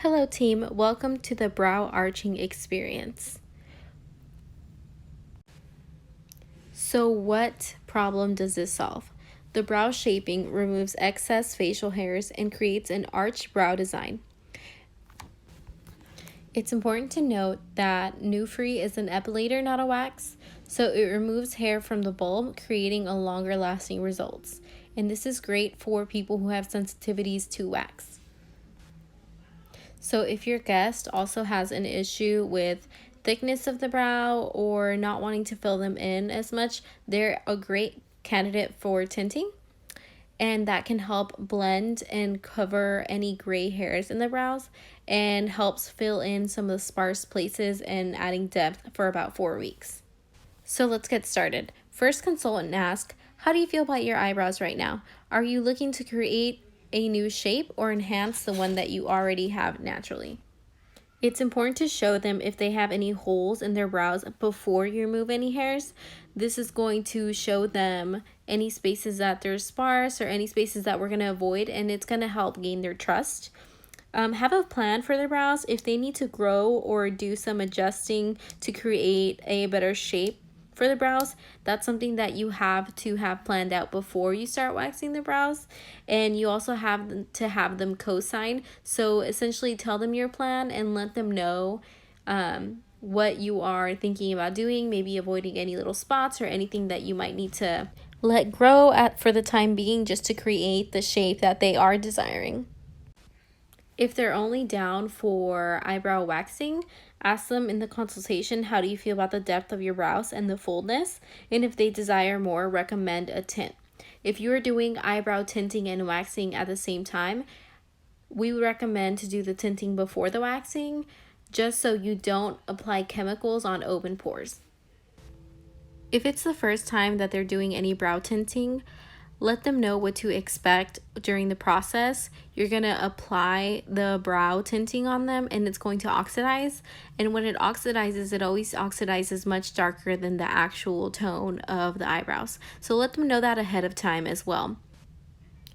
Hello team, welcome to the brow arching experience. So what problem does this solve? The brow shaping removes excess facial hairs and creates an arched brow design. It's important to note that NuFree is an epilator, not a wax, so it removes hair from the bulb, creating a longer lasting results. And this is great for people who have sensitivities to wax. So if your guest also has an issue with thickness of the brow or not wanting to fill them in as much, they're a great candidate for tinting. And that can help blend and cover any gray hairs in the brows and helps fill in some of the sparse places and adding depth for about 4 weeks. So let's get started. First, consult and ask, how do you feel about your eyebrows right now? Are you looking to create a new shape or enhance the one that you already have naturally? It's important to show them if they have any holes in their brows before you remove any hairs. This is going to show them any spaces that they're sparse or any spaces that we're going to avoid, and it's going to help gain their trust. Have a plan for their brows. If they need to grow or do some adjusting to create a better shape for the brows, that's something that you have to have planned out before you start waxing the brows. And you also have to have them co-sign. So essentially tell them your plan and let them know what you are thinking about doing, maybe avoiding any little spots or anything that you might need to let grow for the time being, just to create the shape that they are desiring. If they're only down for eyebrow waxing, ask them in the consultation, how do you feel about the depth of your brows and the fullness? And if they desire more, recommend a tint. If you are doing eyebrow tinting and waxing at the same time, we would recommend to do the tinting before the waxing, just so you don't apply chemicals on open pores. If it's the first time that they're doing any brow tinting, let them know what to expect during the process. You're going to apply the brow tinting on them and it's going to oxidize. And when it oxidizes, it always oxidizes much darker than the actual tone of the eyebrows. So let them know that ahead of time as well.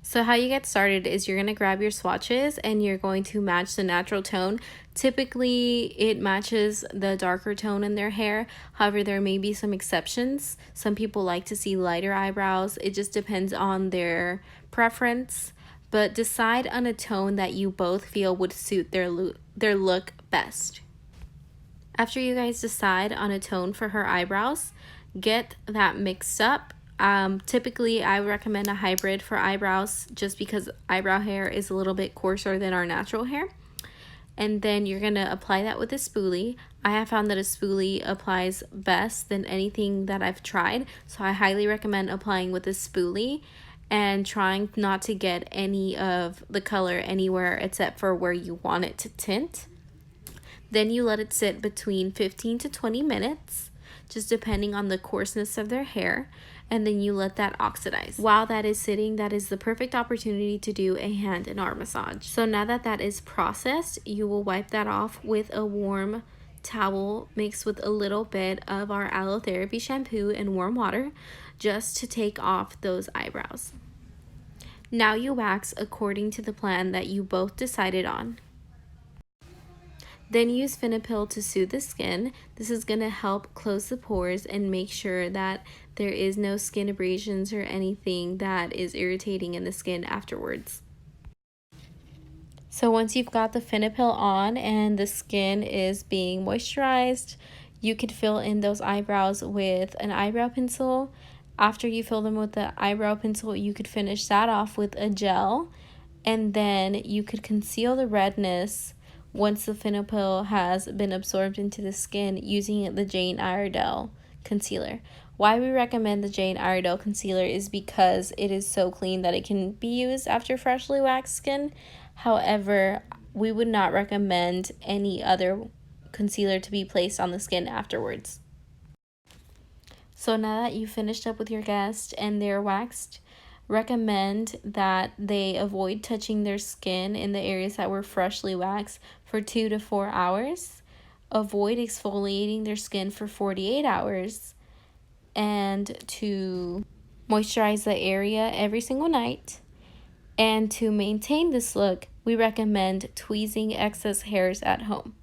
So how you get started is you're going to grab your swatches and you're going to match the natural tone. Typically, it matches the darker tone in their hair. However, there may be some exceptions. Some people like to see lighter eyebrows. It just depends on their preference. But decide on a tone that you both feel would suit their look best. After you guys decide on a tone for her eyebrows, get that mixed up. Typically, I recommend a hybrid for eyebrows just because eyebrow hair is a little bit coarser than our natural hair. And then you're going to apply that with a spoolie. I have found that a spoolie applies best than anything that I've tried. So I highly recommend applying with a spoolie and trying not to get any of the color anywhere except for where you want it to tint. Then you let it sit between 15 to 20 minutes, just depending on the coarseness of their hair, and then you let that oxidize. While that is sitting, that is the perfect opportunity to do a hand and arm massage. So now that that is processed, you will wipe that off with a warm towel mixed with a little bit of our aloe therapy shampoo and warm water, just to take off those eyebrows. Now you wax according to the plan that you both decided on. Then use Finipil to soothe the skin. This is going to help close the pores and make sure that there is no skin abrasions or anything that is irritating in the skin afterwards. So once you've got the Finipil on and the skin is being moisturized, you could fill in those eyebrows with an eyebrow pencil. After you fill them with the eyebrow pencil, you could finish that off with a gel, and then you could conceal the redness once the Finipil has been absorbed into the skin using the Jane Iredale concealer. Why we recommend the Jane Iredale concealer is because it is so clean that it can be used after freshly waxed skin. However, we would not recommend any other concealer to be placed on the skin afterwards. So now that you've finished up with your guest and they're waxed, recommend that they avoid touching their skin in the areas that were freshly waxed for 2 to 4 hours. Avoid exfoliating their skin for 48 hours. And to moisturize the area every single night. And to maintain this look, we recommend tweezing excess hairs at home.